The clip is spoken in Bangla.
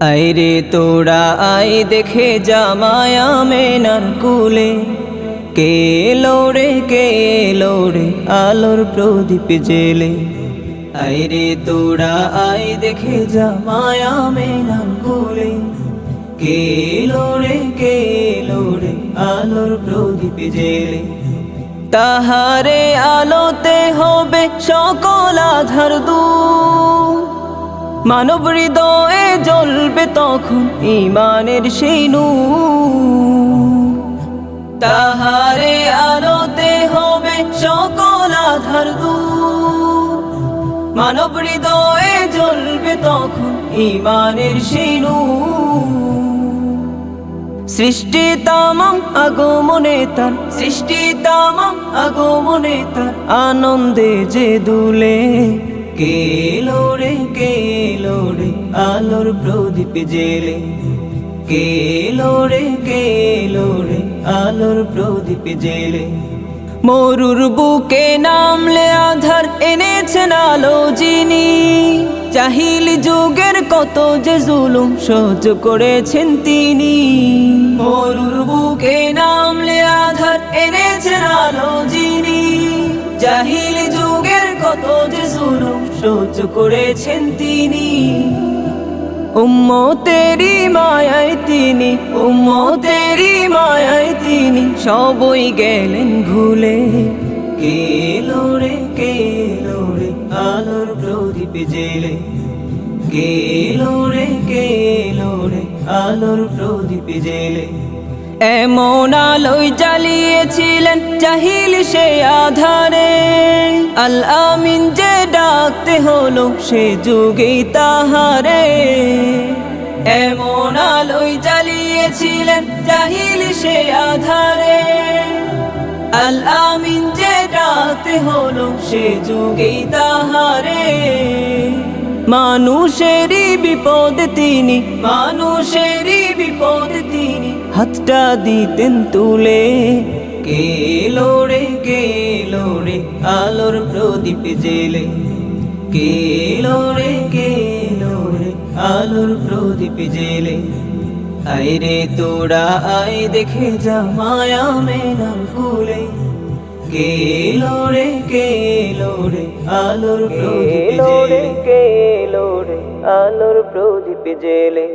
আইরে তোরা আই দেখে যা মায়া মেনার কুলে, কে এলো রে আলোর প্রদীপ জেলে। আইরে তোরা আই দেখে যা মায়া মেনার কুলে, কে এলো রে আলোর প্রদীপ জেলে। তাহারে আলোতে হবে সকল আধার দূর, মানব হৃদয়ে জ্বলবে তখন ঈমানের সেই নূর। তাহারে আলোতে হবে সকল আধার দূর, মানব হৃদয়ে জ্বলবে তখন ঈমানের সেই নূর। সৃষ্টি তামাম আগমনে তার, সৃষ্টি তামাম আগমনে তার, আনন্দে যে দুলে। কে এলো রে আলোর প্রদীপ জেলে, কে এলো রে আলোর প্রদীপ জেলে। মরুর বুকে নামলে আধার এনেছেন আলো যিনি, জাহিল যুগের কত যে জুলুম সহ্য করেছেন তিনি। মরুর বুকে নামলে আধার এনেছেন আলো যিনি, জাহিল যুগের কত যে জুলুম সহ্য করেছেন তিনি। উম্মতেরি মায়ায় তিনি, উম্মতেরি মায়ায় তিনি সবই গেলেন ভুলে। কে এলো রে আলোর প্রদীপ জেলে, কে এলো রে আলোর প্রদীপ জেলে। এমন আলোয় জ্বালিয়েছিলেন জাহিল সে আধারে, আল আমিন যে ডাকতে হলো সে যুগেই তাহারে। এমন আলোয় জ্বালিয়েছিলেন জাহিল সে আধারে, আল আমিন যে ডাকতে হলো সে যুগেই তাহারে। মানুষেরই বিপদ তিনি, মানুষেরই বিপদ তিনি, হাতটা দিতেন তুলে। কে এলো রে আলোর প্রদীপ জেলে, কে এলো রে আলোর প্রদীপ জেলে। আইরে তোরা আই দেখে যা মায়া মেনার কুলে, কে এলো রে আলোর প্রদীপ জেলে, কে এলো রে আলোর প্রদীপ জেলে।